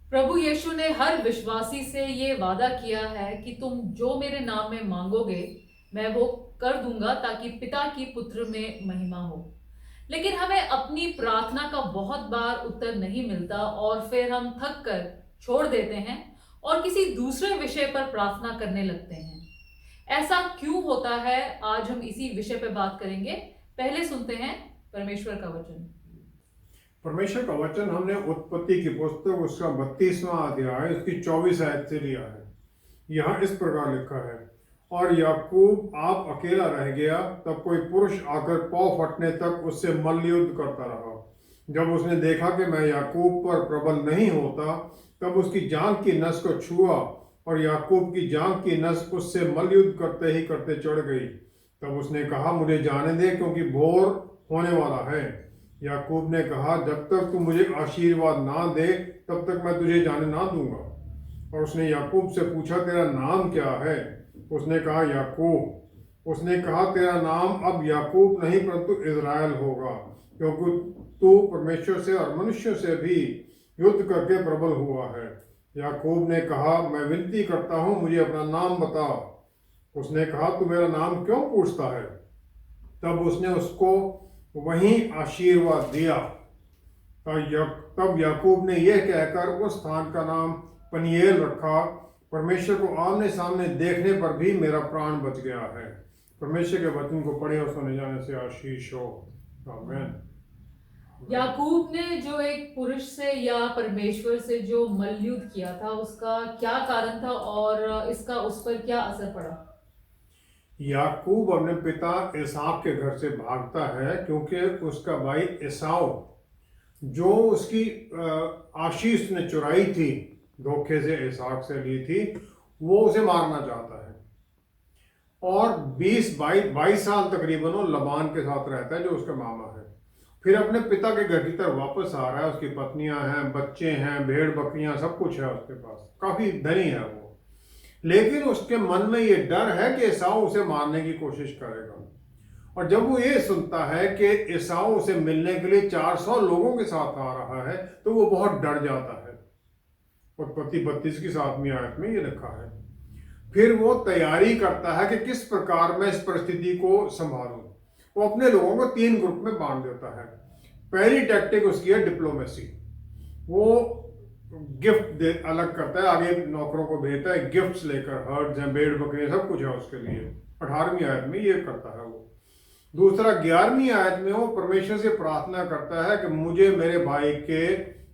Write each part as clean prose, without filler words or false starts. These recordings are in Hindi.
प्रभु यीशु ने हर विश्वासी से ये वादा किया है कि तुम जो मेरे नाम में मांगोगे मैं वो कर दूंगा ताकि पिता की पुत्र में महिमा हो। लेकिन हमें अपनी प्रार्थना का बहुत बार उत्तर नहीं मिलता और फिर हम थक कर छोड़ देते हैं और किसी दूसरे विषय पर प्रार्थना करने लगते हैं। ऐसा क्यों होता है, आज हम इसी विषय पर बात करेंगे। पहले सुनते हैं परमेश्वर का वचन। परमेश्वर का वचन हमने उत्पत्ति की पुस्तक उसका 32वां अध्याय उसकी 24 आयत से लिया है। यहाँ इस प्रकार लिखा है, और याकूब आप अकेला रह गया, तब कोई पुरुष आकर पाँव फटने तक उससे मल्लयुद्ध करता रहा। जब उसने देखा कि मैं याकूब पर प्रबल नहीं होता, तब उसकी जांघ की नस को छुआ, और याकूब की जांघ की नस उससे मल्लयुद्ध करते ही करते चढ़ गई। तब उसने कहा, मुझे जाने दे, क्योंकि भोर होने वाला है। याकूब ने कहा, जब तक तू मुझे आशीर्वाद ना दे तब तक मैं तुझे जाने ना दूंगा। और उसने याकूब से पूछा, तेरा नाम क्या है? उसने कहा, याकूब। उसने कहा, तेरा नाम अब याकूब नहीं परंतु इज़राइल होगा, क्योंकि तू परमेश्वर से और मनुष्यों से भी युद्ध करके प्रबल हुआ है। याकूब ने कहा, मैं विनती करता हूं, मुझे अपना नाम बता। उसने कहा, तू मेरा नाम क्यों पूछता है? तब उसने उसको वहीं आशीर्वाद दिया। तब याकूब ने यह कहकर उस स्थान का नाम पनिएल रखा, परमेश्वर को आमने सामने देखने पर भी मेरा प्राण बच गया है। परमेश्वर के वचन को पढ़े और सुने जाने से आशीष हो। आमीन। याकूब ने जो एक पुरुष से या परमेश्वर से जो मल्लयुद्ध किया था उसका क्या कारण था और इसका उस पर क्या असर पड़ा? याकूब अपने पिता इसहाक के घर से भागता है, क्योंकि उसका भाई एसाव जो उसकी आशीष ने चुराई थी, धोखे से इसहाक से ली थी, वो उसे मारना चाहता है। और 22 साल तकरीबन वो लबान के साथ रहता है, जो उसका मामा है। फिर अपने पिता के घर की तरफ वापस आ रहा है। उसकी पत्नियां हैं, बच्चे हैं, भेड़ बकरियां, सब कुछ है उसके पास, काफी धनी है वो। लेकिन उसके मन में ये डर है कि एसाव उसे मारने की कोशिश करेगा। और जब वो ये सुनता है कि एसाव उसे मिलने के लिए 400 लोगों के साथ आ रहा है, तो वो बहुत डर जाता है। उत्पत्ति 32 की 7वीं आयत में ये लिखा है। फिर वो तैयारी करता है कि किस प्रकार मैं इस परिस्थिति को संभालूं। वो अपने लोगों को 3 ग्रुप में बांट देता है। पहली टैक्टिक उसकी है डिप्लोमेसी। वो गिफ्ट अलग करता है, आगे नौकरों को भेजता है गिफ्ट्स लेकर, हर्ड्स हैं, भेड़ बकरियां, सब कुछ है उसके लिए। 18वीं आयत में ये करता है वो। दूसरा, 11वीं आयत में वो परमेश्वर से प्रार्थना करता है कि मुझे मेरे भाई के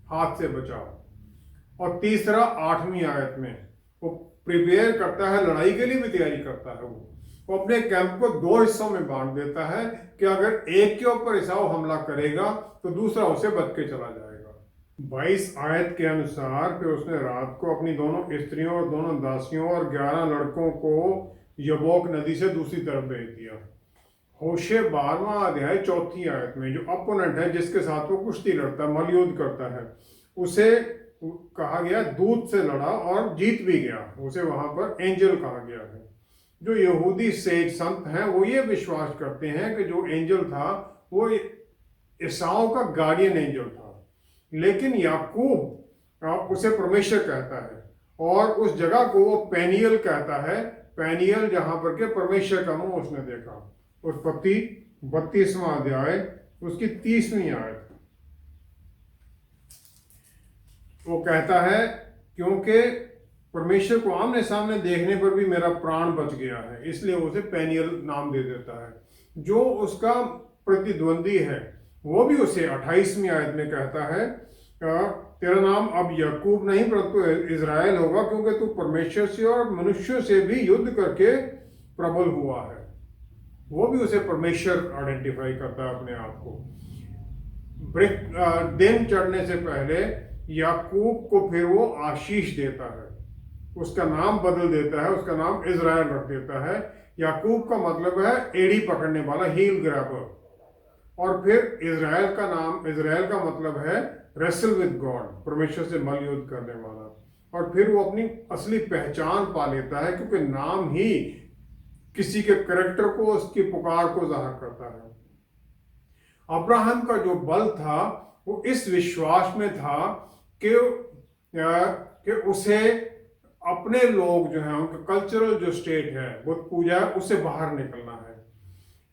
हाथ से बचाओ। और तीसरा, 8वीं आयत में वो प्रिपेयर करता है, लड़ाई के लिए भी तैयारी करता है। वो अपने कैंप को 2 हिस्सों में बांट देता है कि अगर एक के ऊपर एसाव हमला करेगा तो दूसरा उसे बच के चला जाएगा। 22 आयत के अनुसार फिर उसने रात को अपनी दोनों स्त्रियों और दोनों दासियों और 11 लड़कों को यबोक नदी से दूसरी तरफ भेज दिया। होशे 12वां अध्याय 4थी आयत में जो अपोनेंट है, जिसके साथ वो कुश्ती लड़ता है, मल्लयुद्ध करता है, उसे कहा गया दूत से लड़ा और जीत भी गया। उसे वहां पर एंजल कहा गया है। जो यहूदी सेठ संत हैं वो ये विश्वास करते हैं कि जो एंजल था वो एसाव का गार्डियन एंजल था। लेकिन याकूब उसे परमेश्वर कहता है, और उस जगह को वो पेनियल कहता है। पेनियल जहां पर के परमेश्वर का मुंह उसने देखा। उत्पत्ति 32वां अध्याय उसकी 30वीं आयत। वो कहता है, क्योंकि परमेश्वर को आमने सामने देखने पर भी मेरा प्राण बच गया है, इसलिए उसे पेनियल नाम दे देता है। जो उसका प्रतिद्वंदी है वो भी उसे 28वीं आयत में कहता है, तेरा नाम अब याकूब नहीं परंतु इज़राइल होगा, क्योंकि तू परमेश्वर से और मनुष्यों से भी युद्ध करके प्रबल हुआ है। वो भी उसे परमेश्वर आइडेंटिफाई करता है अपने आप को। दिन चढ़ने से पहले याकूब को फिर वो आशीष देता है, उसका नाम बदल देता है, उसका नाम इज़राइल रख देता है। याकूब का मतलब है एड़ी पकड़ने वाला, हील ग्रैबर। और फिर इज़राइल का मतलब है रेसल विद गॉड, परमेश्वर से मल्लयुद्ध करने वाला। और फिर वो अपनी असली पहचान पा लेता है, क्योंकि नाम ही किसी के कैरेक्टर को, उसकी पुकार को जाहिर करता है। अब्राहम का जो बल था वो इस विश्वास में था कि कि उसे अपने लोग जो है, उनका कल्चरल जो स्टेट है बुत पूजा है, उससे बाहर निकलना है।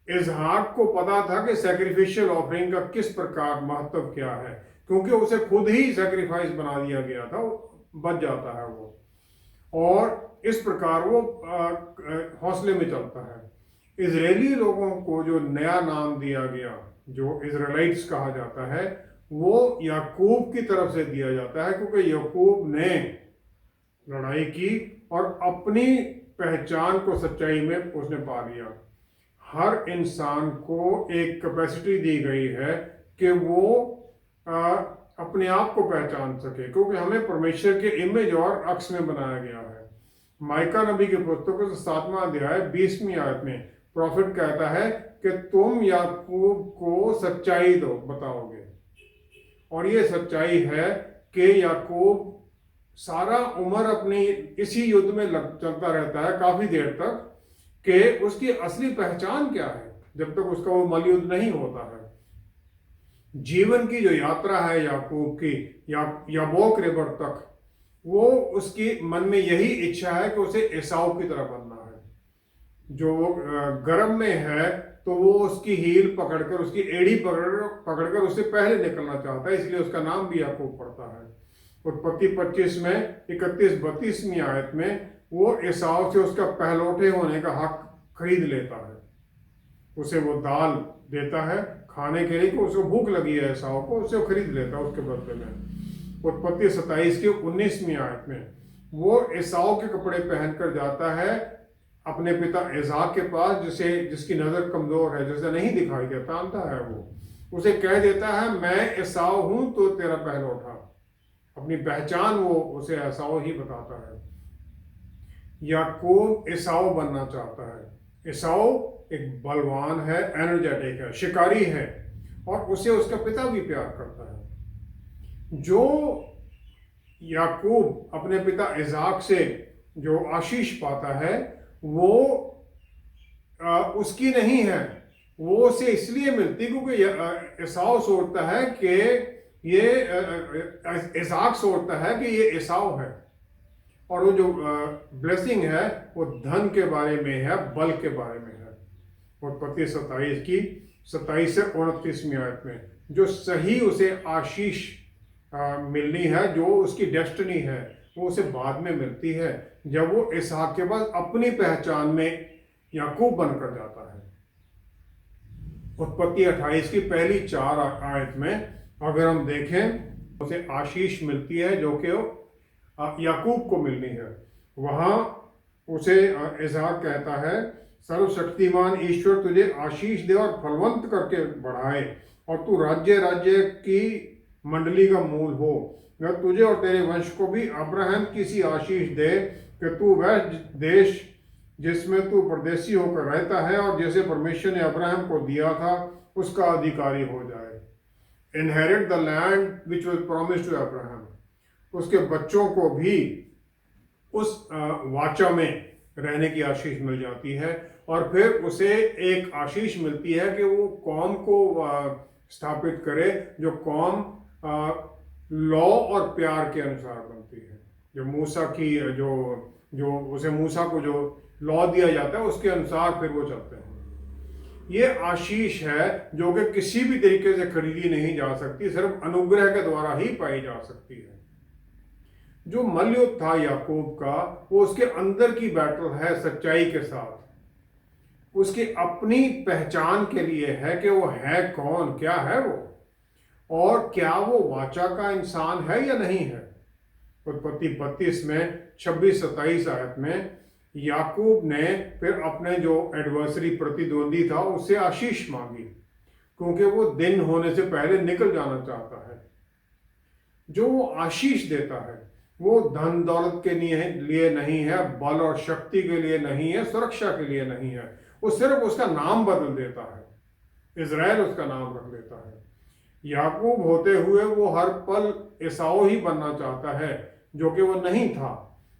इसहाक को पता था कि सैक्रिफिशियल ऑफरिंग का किस प्रकार महत्व क्या है, क्योंकि उसे खुद ही सैक्रिफाइस बना दिया गया था, बच जाता है वो, और इस प्रकार वो हौसले में चलता है। इजरायली लोगों को जो नया नाम दिया गया, जो इजराइलाइट्स कहा जाता है, वो याकूब की तरफ से दिया जाता है, क्योंकि याकूब ने लड़ाई की और अपनी पहचान को सच्चाई में उसने पा लिया। हर इंसान को एक कैपेसिटी दी गई है कि वो अपने आप को पहचान सके, क्योंकि हमें परमेश्वर के इमेज और अक्स में बनाया गया है। माइका नबी की पुस्तक 7वां अध्याय 20वीं आयत में प्रॉफिट कहता है कि तुम याकूब को सच्चाई दो बताओगे, और ये सच्चाई है कि याकूब सारा उम्र अपनी इसी युद्ध में चलता रहता है काफी देर तक, कि उसकी असली पहचान क्या है जब तक उसका वो मलयुद्ध नहीं होता है। जीवन की जो यात्रा है याकूब की, याबोक रिवर तक, वो उसकी मन में यही इच्छा है कि उसे एसाव की तरह बनना है। जो गर्भ में है तो वो उसकी हील पकड़कर, उसकी एड़ी पकड़कर उससे पहले निकलना चाहता है, इसलिए उसका नाम भी याकूब पड़ता है। उत्पत्ति 25 में 31-32वीं आयत में वो एसाव से उसका पहलौठे होने का हक खरीद लेता है। उसे वो दाल देता है खाने के लिए, कि उसको भूख लगी है एसाव को, उसे खरीद लेता है उसके बदले में। उत्पत्ति 27 की 19वीं आयत में वो एसाव के कपड़े पहनकर जाता है अपने पिता इसाक के पास, जिसकी नजर कमजोर है, जिसे नहीं दिखाई देता, अंधा है वो। उसे कह देता है मैं एसाव हूं तो तेरा पहलौठा। अपनी पहचान वो उसे एसाव ही बताता है। याकूब एसाव बनना चाहता है। एसाव एक बलवान है, एनर्जेटिक है, शिकारी है, और उसे उसका पिता भी प्यार करता है। जो याकूब अपने पिता इसाक से जो आशीष पाता है वो उसकी नहीं है, वो उसे इसलिए मिलती क्योंकि एसाव सोचता है कि ये इसाक सोचता है कि ये एसाव है, और वो जो ब्लेसिंग है वो धन के बारे में है, बल के बारे में है। उत्पत्ति 27 की 27 से 29वीं आयत में जो सही उसे आशीष मिलनी है, जो उसकी डेस्टिनी है, वो उसे बाद में मिलती है जब वो इसहाक के पास अपनी पहचान में याकूब बनकर जाता है। उत्पत्ति 28 की पहली 4 आयत में अगर हम देखें, उसे आशीष मिलती है जो कि याकूब को मिलनी है। वहां उसे इसहाक कहता है सर्वशक्तिमान ईश्वर तुझे आशीष दे और फलवंत करके बढ़ाए, और तू राज्य राज्य की मंडली का मूल हो। वह तुझे और तेरे वंश को भी अब्राहम की सी आशीष दे कि तू वह देश जिसमें तू परदेशी होकर रहता है और जैसे परमेश्वर ने अब्राहम को दिया था उसका अधिकारी हो जाए। Inherit the land which was promised to Abraham. उसके बच्चों को भी उस वाचा में रहने की आशीष मिल जाती है, और फिर उसे एक आशीष मिलती है कि वो कौम को स्थापित करे, जो कौम लॉ और प्यार के अनुसार बनती है। जो मूसा की जो उसे मूसा को जो लॉ दिया जाता है उसके अनुसार फिर वो चलते हैं। ये आशीष है जो कि किसी भी तरीके से खरीदी नहीं जा सकती, सिर्फ अनुग्रह के द्वारा ही पाई जा सकती है। जो मलयुद्ध था याकूब का, वो उसके अंदर की बैटल है सच्चाई के साथ, उसकी अपनी पहचान के लिए है कि वो है कौन, क्या है वो, और क्या वो वाचा का इंसान है या नहीं है। उत्पत्ति 32 में 26-27 आयत में याकूब ने फिर अपने जो एडवर्सरी प्रतिद्वंदी था उससे आशीष मांगी, क्योंकि वो दिन होने से पहले निकल जाना चाहता है। जो वो आशीष देता है वो धन दौलत के लिए नहीं है, बल और शक्ति के लिए नहीं है, सुरक्षा के लिए नहीं है, वो सिर्फ उसका नाम बदल देता है, इजराइल उसका नाम रख लेता है। याकूब होते हुए वो हर पल एसाव ही बनना चाहता है जो कि वो नहीं था,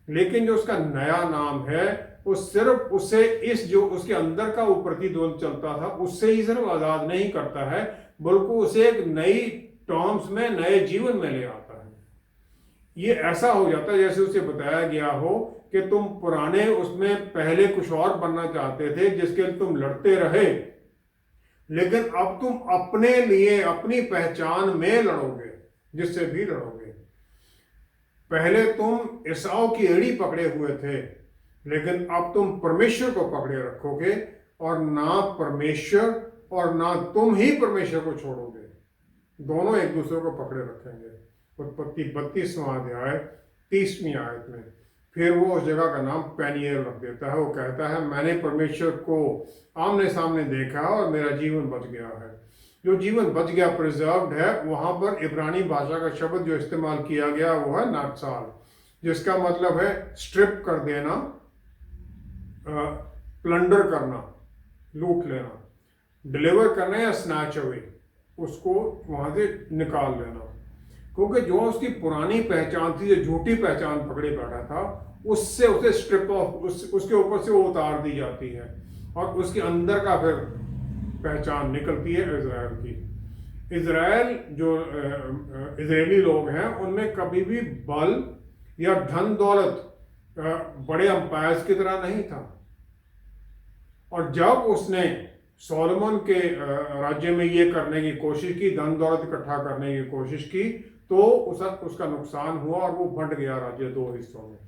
लेकिन जो उसका नया नाम है वो सिर्फ उसे इस जो उसके अंदर का वो प्रतिद्वंद चलता था उससे ही सिर्फ आजाद नहीं करता है, बल्कि उसे एक नई टर्म्स में, नए जीवन में ले आता है। ये ऐसा हो जाता है जैसे उसे बताया गया हो कि तुम पुराने उसमें पहले कुछ और बनना चाहते थे जिसके लिए तुम लड़ते रहे, लेकिन अब तुम अपने लिए अपनी पहचान में लड़ोगे, जिससे भी लड़ोगे। पहले तुम एसाव की एड़ी पकड़े हुए थे, लेकिन अब तुम परमेश्वर को पकड़े रखोगे, और ना परमेश्वर और ना तुम ही परमेश्वर को छोड़ोगे, दोनों एक दूसरे को पकड़े रखेंगे। उत्पत्ति 32वां अध्याय 30वीं आयत में फिर वो उस जगह का नाम पेनियल रख देता है। वो कहता है मैंने परमेश्वर को आमने सामने देखा और मेरा जीवन बच गया है। जो जीवन बच गया, प्रिजर्व्ड है, वहां पर इब्रानी भाषा का शब्द जो इस्तेमाल किया गया वो है नाटसाल, जिसका मतलब है स्ट्रिप कर देना, प्लंडर करना, लूट लेना, डिलीवर करना या स्नैच अवे, उसको वहां से निकाल लेना। क्योंकि जो उसकी पुरानी पहचान थी, जो झूठी पहचान पकड़े बैठा था, उससे उसे स्ट्रिप ऑफ, उसके ऊपर से वो उतार दी जाती है और उसके अंदर का फिर पहचान निकलती है इजराइल की। इजराइल जो इजरायली लोग हैं उनमें कभी भी बल या धन दौलत बड़े अंपायर्स की तरह नहीं था। और जब उसने सोलोमन के राज्य में ये करने की कोशिश की, धन दौलत इकट्ठा करने की कोशिश की, तो उसका नुकसान हुआ और वो बंट गया राज्य दो हिस्सों में।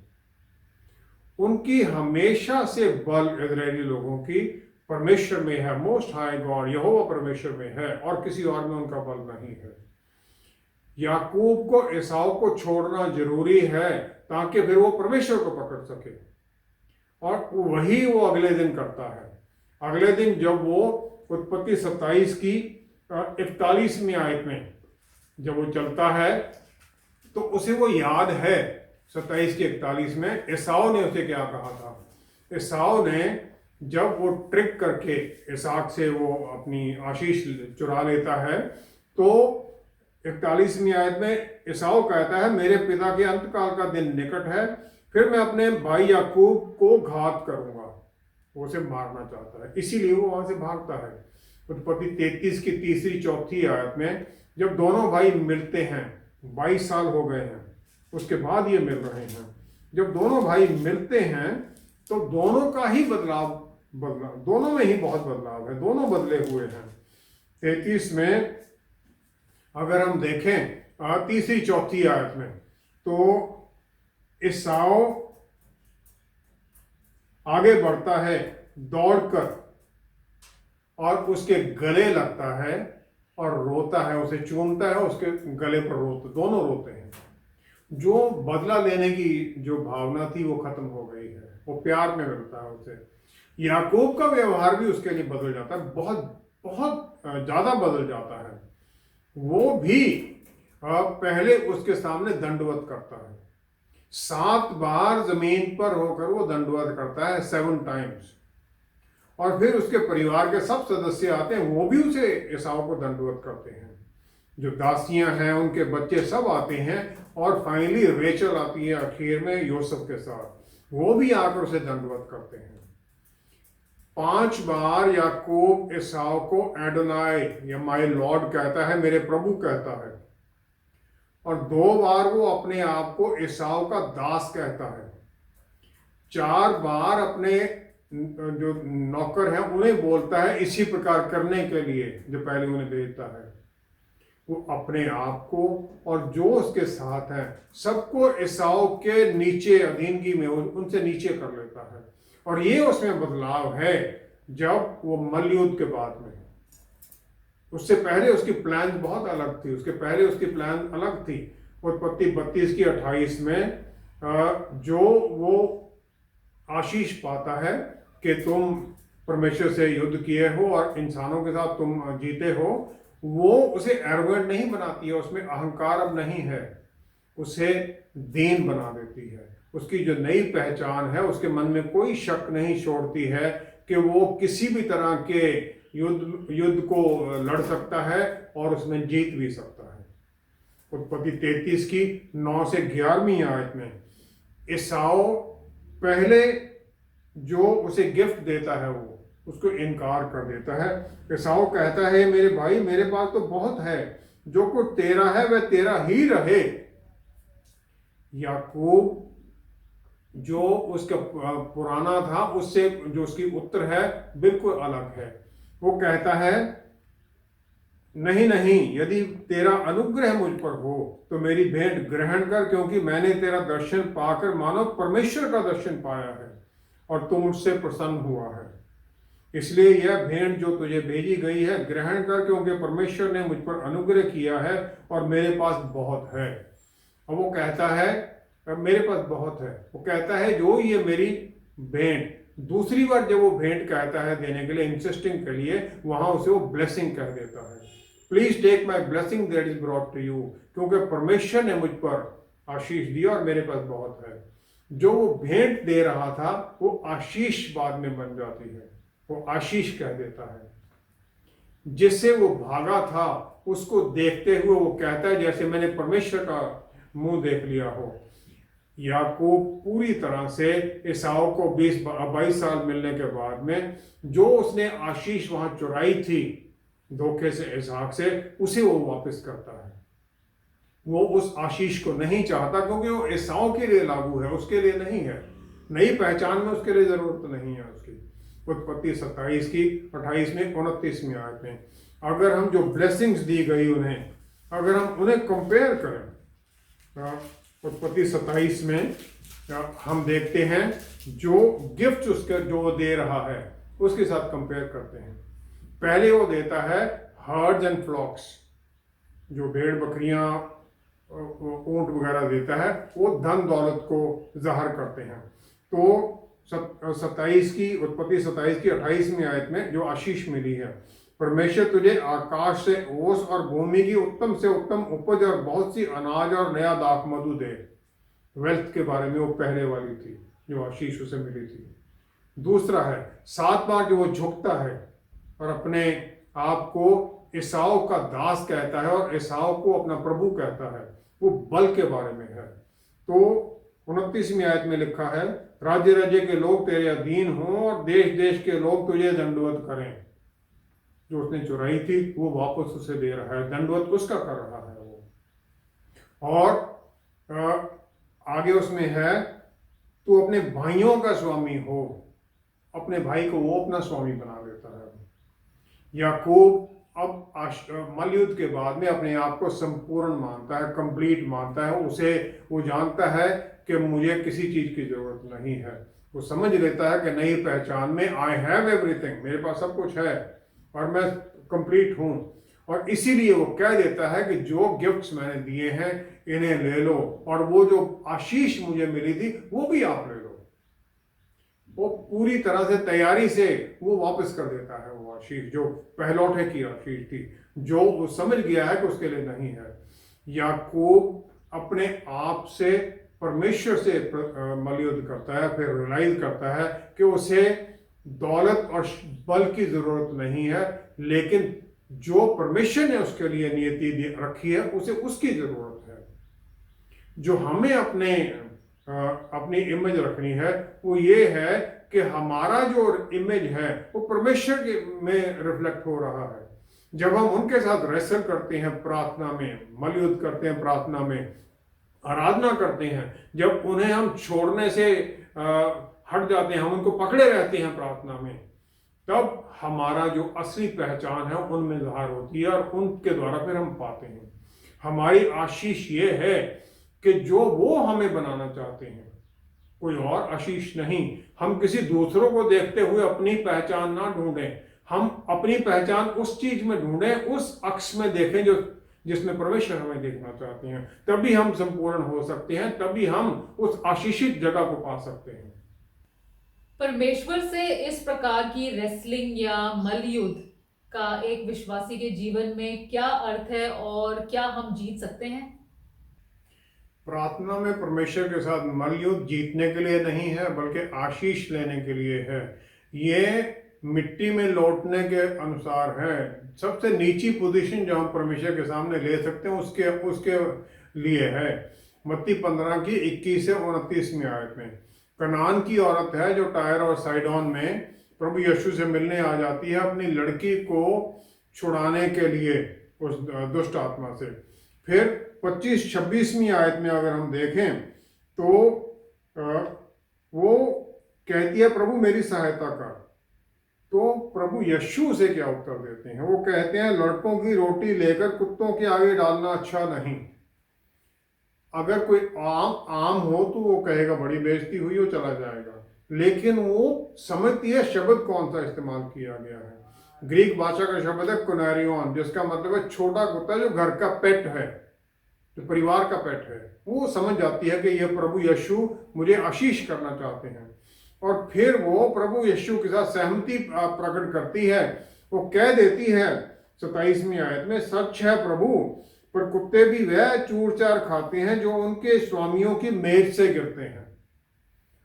उनकी हमेशा से बल इजरायली लोगों की परमेश्वर में है, मोस्ट हाई गॉड यहोवा परमेश्वर में है, और किसी और में उनका बल नहीं है। याकूब को एसाव को छोड़ना जरूरी है ताकि फिर वो परमेश्वर को पकड़ सके, और वही वो अगले दिन करता है। अगले दिन जब वो उत्पत्ति 27 की 41वीं आयत में जब वो चलता है तो उसे वो याद है, 27 की 41 में एसाव ने उसे क्या कहा था। एसाव ने जब वो ट्रिक करके इसहाक से वो अपनी आशीष चुरा लेता है, तो 41वीं आयत में एसाव कहता है मेरे पिता के अंतकाल का दिन निकट है, फिर मैं अपने भाई याकूब को घात करूंगा। वो उसे मारना चाहता है, इसीलिए वो वहां से भागता है। उत्पत्ति 33 की 3-4 आयत में जब दोनों भाई मिलते हैं, 22 साल हो गए हैं उसके बाद ये मिल रहे हैं, जब दोनों भाई मिलते हैं तो दोनों का ही बदलाव दोनों में ही बहुत बदलाव है, दोनों बदले हुए हैं। 33 में अगर हम देखें 3-4 आयत में, तो एसाव आगे बढ़ता है दौड़कर और उसके गले लगता है और रोता है, उसे चूमता है, उसके गले पर दोनों रोते हैं। जो बदला लेने की जो भावना थी वो खत्म हो गई है, वो प्यार में मिलता है उसे। याकूब का व्यवहार भी उसके लिए बदल जाता है, बहुत बहुत ज्यादा बदल जाता है। वो भी पहले उसके सामने दंडवत करता है, 7 बार जमीन पर होकर वो दंडवत करता है, 7 टाइम्स। और फिर उसके परिवार के सब सदस्य आते हैं, वो भी उसे एसाव को दंडवत करते हैं। जो दासियां हैं उनके बच्चे सब आते हैं, और फाइनली रेचल आती है आखिर में यूसुफ के साथ, वो भी आकर उसे दंडवत करते हैं। 5 बार याकूब एसाव को एडोनाई या माय लॉर्ड कहता है, मेरे प्रभु कहता है, और 2 बार वो अपने आप को एसाव का दास कहता है। 4 बार अपने जो नौकर हैं उन्हें बोलता है इसी प्रकार करने के लिए जो पहले उन्हें भेजता है। वो अपने आप को और जो उसके साथ हैं सबको एसाव के नीचे, अधीनगी में उनसे नीचे कर लेता है। और ये उसमें बदलाव है जब वो मल्लयुद्ध के बाद में। उससे पहले उसकी प्लान बहुत अलग थी, उसके पहले उसकी प्लान अलग थी। उत्पत्ति 32 की 28 में जो वो आशीष पाता है कि तुम परमेश्वर से युद्ध किए हो और इंसानों के साथ तुम जीते हो, वो उसे एरोगेंट नहीं बनाती है, उसमें अहंकार अब नहीं है, उसे दीन बना देती है। उसकी जो नई पहचान है उसके मन में कोई शक नहीं छोड़ती है कि वो किसी भी तरह के युद्ध को लड़ सकता है और उसमें जीत भी सकता है। उत्पत्ति 33 की 9 से 11वीं आयत में एसाव पहले जो उसे गिफ्ट देता है वो उसको इनकार कर देता है। एसाव कहता है मेरे भाई मेरे पास तो बहुत है, जो कुछ तेरा है वह तेरा ही रहे। याकूब जो उसका पुराना था उससे जो उसकी उत्तर है बिल्कुल अलग है। वो कहता है, नहीं नहीं, यदि तेरा अनुग्रह मुझ पर हो तो मेरी भेंट ग्रहण कर, क्योंकि मैंने तेरा दर्शन पाकर मानो परमेश्वर का दर्शन पाया है और तू मुझसे प्रसन्न हुआ है। इसलिए यह भेंट जो तुझे भेजी गई है ग्रहण कर, क्योंकि परमेश्वर ने मुझ पर अनुग्रह किया है और मेरे पास बहुत है। और वो कहता है, मेरे पास बहुत है, वो कहता है जो ये मेरी भेंट, दूसरी बार जब वो भेंट कहता है देने के लिए, इंसिस्टिंग के लिए, वहां उसे वो ब्लेसिंग कह देता है। Please take my blessing that is brought to you, क्योंकि परमेश्वर ने मुझ पर आशीष दिया और मेरे पास बहुत है। जो वो भेंट दे रहा था वो आशीष बाद में बन जाती है, वो आशीष कह देता है। जिससे वो भागा था उसको देखते हुए वो कहता है, जैसे मैंने परमेश्वर का मुंह देख लिया हो। याकूब पूरी तरह से एसाव को 22 साल मिलने के बाद में जो उसने आशीष वहां चुराई थी धोखे से, इसहाक से, उसे वो वापस करता है। वो उस आशीष को नहीं चाहता, क्योंकि वो एसाव के लिए लागू है, उसके लिए नहीं है। नई पहचान में उसके लिए जरूरत नहीं है उसकी। उत्पत्ति 27 की 28 में 29 में आयत में अगर हम जो ब्लेसिंग्स दी गई उन्हें, अगर हम उन्हें कंपेयर करें, उत्पत्ति 27 में हम देखते हैं जो गिफ्ट उसके जो दे रहा है उसके साथ कंपेयर करते हैं। पहले वो देता है हर्ड्स एंड फ्लॉक्स, जो भेड़ बकरियां ऊंट वगैरह देता है, वो धन दौलत को जाहिर करते हैं। तो 27 की उत्पत्ति 27 की 28 में आयत में जो आशीष मिली है, परमेश्वर तुझे आकाश से ओस और भूमि की उत्तम से उत्तम उपज और बहुत सी अनाज और नया दाख मधु दे। वेल्थ के बारे में वो पहले वाली थी जो आशीष उसे मिली थी। दूसरा है 7 बार जो वो झुकता है और अपने आप को एसाव का दास कहता है और एसाव को अपना प्रभु कहता है, वो बल के बारे में है। तो 29वीं आयत में लिखा है, राज्य राज्य के लोग तेरे अधीन हों और देश देश के लोग तुझे दंडवत करें। जो उसने चुराई थी वो वापस उसे दे रहा है, दंडवत उसका कर रहा है वो। और आगे उसमें है, तू अपने भाइयों का स्वामी हो, अपने भाई को वो अपना स्वामी बना लेता है। याकूब अब मलयुद्ध के बाद में अपने आप को संपूर्ण मानता है, कंप्लीट मानता है। उसे वो जानता है कि मुझे किसी चीज की जरूरत नहीं है। वो समझ लेता है कि नई पहचान में आई हैव एवरीथिंग, मेरे पास सब कुछ है और मैं कंप्लीट हूं। और इसीलिए वो कह देता है कि जो गिफ्ट्स मैंने दिए हैं इन्हें ले लो, और वो जो आशीष मुझे मिली थी वो भी आप ले लो। वो पूरी तरह से तैयारी से वो वापस कर देता है वो आशीष, जो पहलौठे की आशीष थी, जो वो समझ गया है कि उसके लिए नहीं है। याकूब अपने आप से परमेश्वर से मलयुद्ध करता है, फिर रियलाइज करता है कि उसे दौलत और बल की जरूरत नहीं है, लेकिन जो परमेश्वर ने उसके लिए नियति रखी है उसे उसकी जरूरत है। जो हमें अपनी इमेज रखनी है वो ये है कि हमारा जो इमेज है वो परमेश्वर के में रिफ्लेक्ट हो रहा है। जब हम उनके साथ रेसल करते हैं प्रार्थना में, मलयुद्ध करते हैं प्रार्थना में, आराधना करते हैं, जब उन्हें हम छोड़ने से हट जाते हैं, हम उनको पकड़े रहते हैं प्रार्थना में, तब हमारा जो असली पहचान है उनमें ज़ाहिर होती है और उनके द्वारा फिर हम पाते हैं। हमारी आशीष ये है कि जो वो हमें बनाना चाहते हैं, कोई और आशीष नहीं। हम किसी दूसरों को देखते हुए अपनी पहचान ना ढूंढें, हम अपनी पहचान उस चीज में ढूंढें, उस अक्ष में देखें जो जिसमें परमेश्वर हमें देखना चाहते हैं। तभी हम संपूर्ण हो सकते हैं, तभी हम उस आशीषित जगह को पा सकते हैं। परमेश्वर से इस प्रकार की रेसलिंग या मलयुद्ध का एक विश्वासी के जीवन में क्या अर्थ है और क्या हम जीत सकते हैं? प्रार्थना में परमेश्वर के साथ मलयुद्ध जीतने के लिए नहीं है, बल्कि आशीष लेने के लिए है। ये मिट्टी में लौटने के अनुसार है। सबसे नीची पोजीशन जो हम परमेश्वर के सामने ले सकते हैं उसके लिए है। मत्ती 15 की 21 से 29 में आयत में कनान की औरत है जो टायर और साइडोन में प्रभु यीशु से मिलने आ जाती है अपनी लड़की को छुड़ाने के लिए उस दुष्ट आत्मा से। फिर 25-26वीं आयत में अगर हम देखें तो वो कहती है प्रभु मेरी सहायता कर। तो प्रभु यीशु से क्या उत्तर देते हैं? वो कहते हैं लड़कों की रोटी लेकर कुत्तों के आगे डालना अच्छा नहीं। अगर कोई आम हो तो वो कहेगा बड़ी बेइज्जती हुई, वो चला जाएगा, लेकिन वो समझती है शब्द कौन सा इस्तेमाल किया गया है। ग्रीक भाषा का शब्द है कुनारियोन, जिसका मतलब है छोटा कुत्ता जो घर का पेट है, जो परिवार का पेट है। वो समझ जाती है कि यह प्रभु यीशु मुझे आशीष करना चाहते हैं, और फिर वो प्रभु यीशु के साथ सहमति प्रकट करती है। वो कह देती है 27वीं आयत में, सच है प्रभु, पर कुत्ते भी वह चूर चार खाते हैं जो उनके स्वामियों की मेज से गिरते हैं।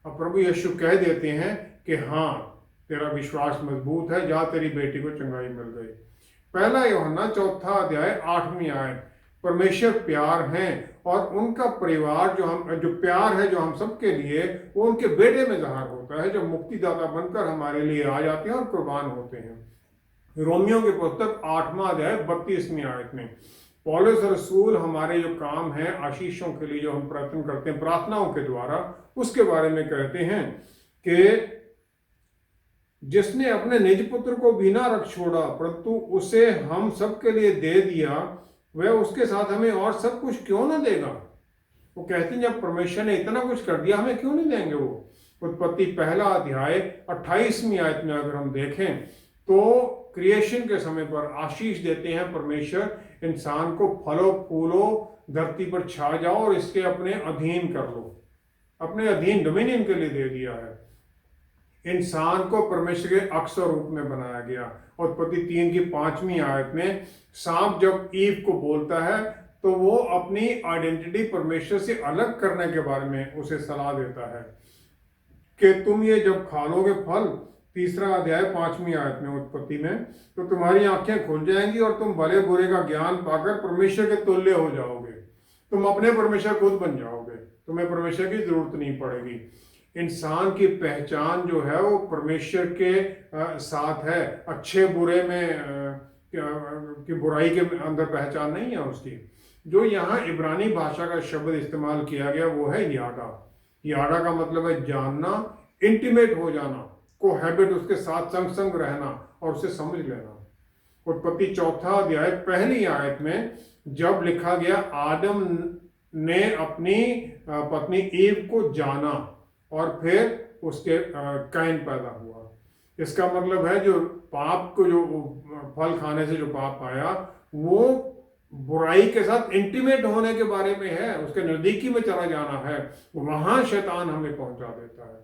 अब प्रभु यीशु कह देते हैं कि हाँ, तेरा विश्वास मजबूत है, जा तेरी बेटी को चंगाई मिल गई। पहला यूहन्ना 4 अध्याय 8वीं आयत, परमेश्वर प्यार है और उनका परिवार जो प्यार है जो हम सबके लिए, वो उनके बेटे में ज़ाहिर होता है, जो मुक्तिदाता बनकर हमारे लिए आ जाते हैं और कुर्बान होते हैं। रोमियो की पुस्तक 8वां अध्याय 32वीं आयत में पौलुस रसूल हमारे जो काम है आशीषों के लिए जो हम प्रार्थना करते हैं प्रार्थनाओं के द्वारा, उसके बारे में कहते हैं कि जिसने अपने निज पुत्र को भी ना रख छोड़ा परंतु उसे हम सबके लिए दे दिया, वह उसके साथ हमें और सब कुछ क्यों ना देगा। वो कहते हैं जब परमेश्वर ने इतना कुछ कर दिया, हमें क्यों नहीं देंगे वो। उत्पत्ति 1 अध्याय 28वीं आयत में अगर हम देखें तो क्रिएशन के समय पर आशीष देते हैं परमेश्वर, इंसान को फलो फूलो, धरती पर छा जाओ और इसके अपने अधीन कर लो, अपने अधीन डोमिनियन के लिए दे दिया है। इंसान को परमेश्वर के अक्स और रूप में बनाया गया। और उत्पत्ति 3 की 5वीं आयत में सांप जब ईव को बोलता है तो वो अपनी आइडेंटिटी परमेश्वर से अलग करने के बारे में उसे सलाह देता है कि तुम ये जब खा लोगे फल, 3 अध्याय 5वीं आयत में उत्पत्ति में, तो तुम्हारी आंखें खुल जाएंगी और तुम भले बुरे का ज्ञान पाकर परमेश्वर के तुल्य हो जाओगे। तुम अपने परमेश्वर खुद बन जाओगे, तुम्हें परमेश्वर की जरूरत नहीं पड़ेगी। इंसान की पहचान जो है वो परमेश्वर के साथ है, अच्छे बुरे में कि बुराई के अंदर पहचान नहीं है उसकी। जो यहाँ इब्रानी भाषा का शब्द इस्तेमाल किया गया वो है याडा। याडा का मतलब है जानना, इंटीमेट हो जाना, कोहैबिट, उसके साथ संग संग रहना और उसे समझ लेना। उत्पत्ति 4 अध्याय 1 आयत में जब लिखा गया आदम ने अपनी पत्नी ईव को जाना और फिर उसके कैन पैदा हुआ, इसका मतलब है जो पाप को, जो फल खाने से जो पाप आया, वो बुराई के साथ इंटीमेट होने के बारे में है, उसके नजदीकी में चला जाना है, वहां शैतान हमें पहुंचा देता है।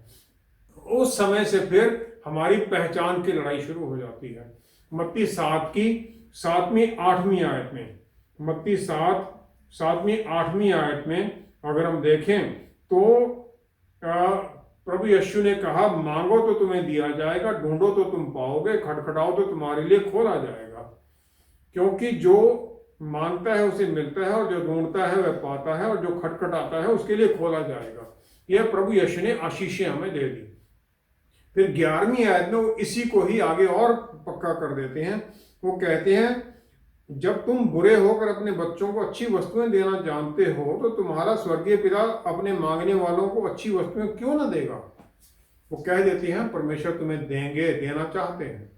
उस समय से फिर हमारी पहचान की लड़ाई शुरू हो जाती है। मत्ती 7 की 7वीं 8वीं आयत में, मत्ती 7 7वीं 8वीं आयत में अगर हम देखें तो प्रभु यीशु ने कहा, मांगो तो तुम्हें दिया जाएगा, ढूंढो तो तुम पाओगे, खटखटाओ तो तुम्हारे लिए खोला जाएगा। क्योंकि जो मांगता है उसे मिलता है और जो ढूंढता है वह पाता है और जो खटखटाता है उसके लिए खोला जाएगा। यह प्रभु यीशु ने आशीषें हमें दे दी। फिर 11वीं आयत में वो इसी को ही आगे और पक्का कर देते हैं। वो कहते हैं, जब तुम बुरे होकर अपने बच्चों को अच्छी वस्तुएं देना जानते हो तो तुम्हारा स्वर्गीय पिता अपने मांगने वालों को अच्छी वस्तुएं क्यों ना देगा। वो कह देती हैं परमेश्वर तुम्हें देंगे, देना चाहते हैं।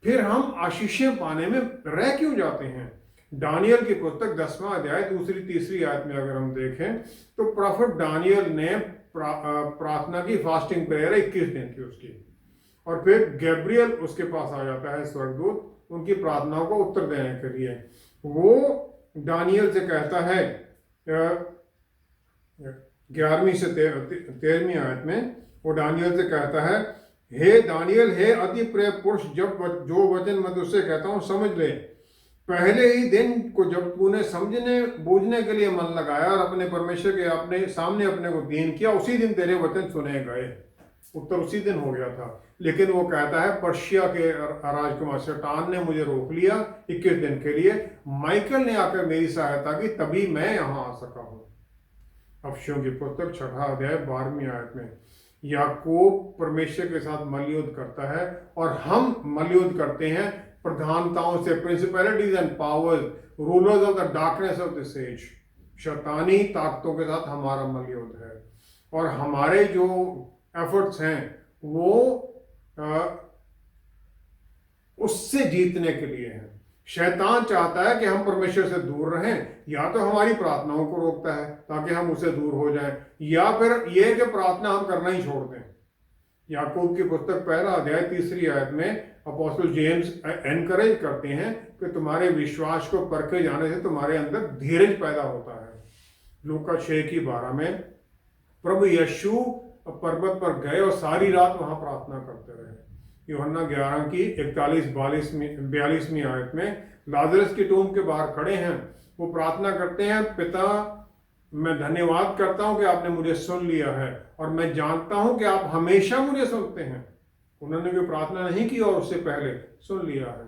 फिर हम आशीषें पाने में रह क्यों जाते हैं। दानियल की पुस्तक 10वां अध्याय 2-3 आयत में अगर हम देखें तो प्रॉफिट दानियल ने प्रार्थना की, फास्टिंग प्रेयर 21 दिन की उसकी, और फिर गैब्रियल उसके पास आ जाता है स्वर्गदूत उनकी प्रार्थनाओं को उत्तर देने के लिए। वो दानियल से कहता है 11वीं से 13वीं आयत में, वो दानियल से कहता है, हे दानियल, हे अति प्रिय पुरुष, जब जो वचन मैं तुझसे कहता हूँ समझ ले। पहले ही दिन को जब तूने समझने बूझने के लिए मन लगाया और अपने परमेश्वर के अपने सामने अपने को दीन किया, उसी दिन तेरे वचन सुने गए। उत्तर उसी दिन हो गया था। लेकिन वो कहता है पर्शिया के राजकुमार शैतान ने मुझे रोक लिया 21 दिन के लिए, माइकल ने आकर मेरी सहायता की, तभी मैं यहाँ आ सका हूँ। अफसियों की पुस्तक 6 अध्याय 12वीं आयत में याकूब परमेश्वर के साथ मल्लयुद्ध करता है और हम मल्लयुद्ध करते हैं प्रधानताओं से, principalities and powers, rulers of the darkness of this age, शैतानी ताकतों के साथ हमारा मलयुद्ध है, और हमारे जो एफर्ट्स हैं वो उससे जीतने के लिए है। शैतान चाहता है कि हम परमेश्वर से दूर रहें, या तो हमारी प्रार्थनाओं को रोकता है ताकि हम उससे दूर हो जाएं, या फिर यह कि प्रार्थना हम करना ही छोड़ दें। याकूब की पुस्तक 1 अध्याय 3 आयत में अपोस्टल जेम्स एनकरेज करते हैं कि तुम्हारे विश्वास को परखे जाने से तुम्हारे अंदर धीरज पैदा होता है। लूका 6:12 में प्रभु यीशु पर्वत पर गए और सारी रात वहां प्रार्थना करते रहे। यूहन्ना 11:41-42 आयत में लाजरस की टूम के बाहर खड़े हैं, वो प्रार्थना करते हैं, पिता मैं धन्यवाद करता हूं कि आपने मुझे सुन लिया है, और मैं जानता हूं कि आप हमेशा मुझे सुनते हैं। उन्होंने कोई प्रार्थना नहीं की और उससे पहले सुन लिया है।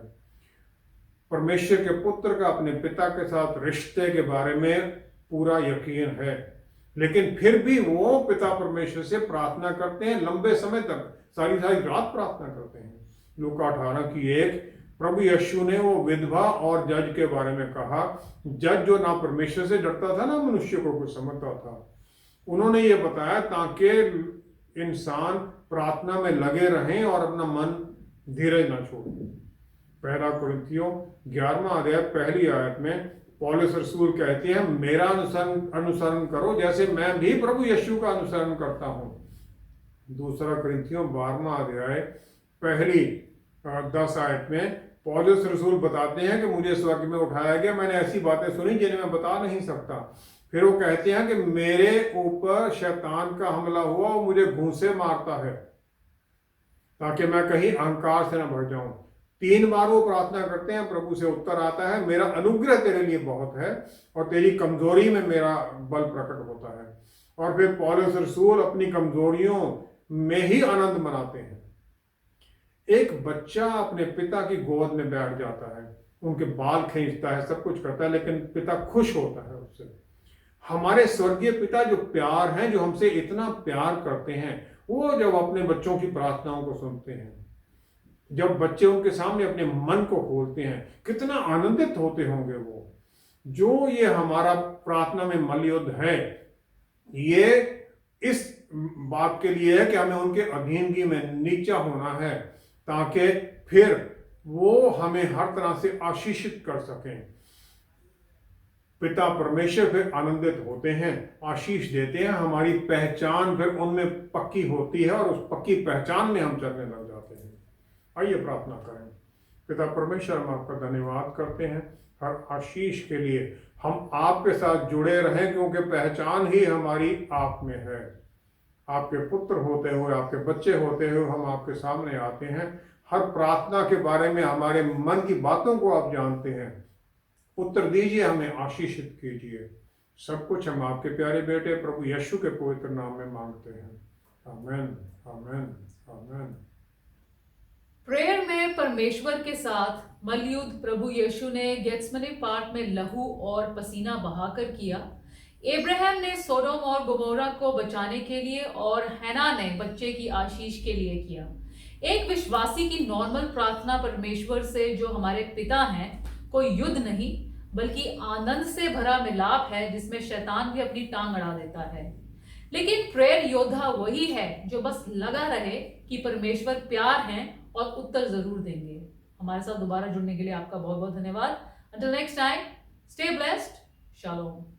परमेश्वर के पुत्र का अपने पिता के साथ रिश्ते के बारे में पूरा यकीन है, लेकिन फिर भी वो पिता परमेश्वर से प्रार्थना करते हैं, लंबे समय तक सारी रात प्रार्थना करते हैं। लूका 18:1 प्रभु यीशु ने वो विधवा और जज के बारे में कहा, जज जो ना परमेश्वर से डरता था ना मनुष्य को कुछ समझता था। उन्होंने ये बताया ताकि इंसान प्रार्थना में लगे रहें और अपना मन धीरज ना छोड़े। 1 कुरिन्थियों 11वां अध्याय 1 आयत में पौलुस रसूल कहते हैं, मेरा अनुसरण करो जैसे मैं भी प्रभु यीशु का अनुसरण करता हूं। 2 कुरिन्थियों 12वां अध्याय 10 आयत में पौलुस रसूल बताते हैं कि मुझे स्वर्ग में उठाया गया, मैंने ऐसी बातें सुनी जिन्हें मैं बता नहीं सकता। फिर वो कहते हैं कि मेरे ऊपर शैतान का हमला हुआ और मुझे घूंसे मारता है ताकि मैं कहीं अहंकार से न भर जाऊं। 3 बार वो प्रार्थना करते हैं, प्रभु से उत्तर आता है, मेरा अनुग्रह तेरे लिए बहुत है और तेरी कमजोरी में मेरा बल प्रकट होता है। और फिर पौलुस रसूल अपनी कमजोरियों में ही आनंद मनाते हैं। एक बच्चा अपने पिता की गोद में बैठ जाता है, उनके बाल खींचता है, सब कुछ करता है, लेकिन पिता खुश होता है उससे। हमारे स्वर्गीय पिता जो प्यार हैं, जो हमसे इतना प्यार करते हैं, वो जब अपने बच्चों की प्रार्थनाओं को सुनते हैं, जब बच्चे उनके सामने अपने मन को खोलते हैं, कितना आनंदित होते होंगे वो। जो ये हमारा प्रार्थना में मलयुद्ध है, ये इस बात के लिए है कि हमें उनके अधीनगी में नीचा होना है ताकि फिर वो हमें हर तरह से आशीषित कर सकें। पिता परमेश्वर फिर आनंदित होते हैं, आशीष देते हैं, हमारी पहचान फिर उनमें पक्की होती है और उस पक्की पहचान में हम चलने लग जाते हैं। आइए प्रार्थना करें। पिता परमेश्वर, हम आपका धन्यवाद करते हैं हर आशीष के लिए। हम आपके साथ जुड़े रहें क्योंकि पहचान ही हमारी आप में है। आपके पुत्र होते हुए, आपके बच्चे होते हुए हम आपके सामने आते हैं। हर प्रार्थना के बारे में हमारे मन की बातों को आप जानते हैं। उत्तर दीजिए, हमें आशीषित कीजिए। सब कुछ हम आपके प्यारे बेटे प्रभु यीशु के पवित्र नाम में मांगते हैं। आमीन, आमीन, आमीन। प्रेयर में परमेश्वर के साथ मलयुद्ध प्रभु यीशु ने गेत्समनी पार्क में लहू और पसीना बहाकर किया। एब्राहम ने सोडोम और गोमोरा को बचाने के लिए और हैना ने बच्चे की आशीष के लिए किया। एक विश्वासी की नॉर्मल प्रार्थना परमेश्वर से, जो हमारे पिता हैं, कोई युद्ध नहीं बल्कि आनंद से भरा मिलाप है जिसमें शैतान भी अपनी टांग अड़ा देता है। लेकिन प्रेयर योद्धा वही है जो बस लगा रहे कि परमेश्वर प्यार हैं और उत्तर जरूर देंगे। हमारे साथ दोबारा जुड़ने के लिए आपका बहुत बहुत धन्यवाद। Until next time, stay blessed. Shalom.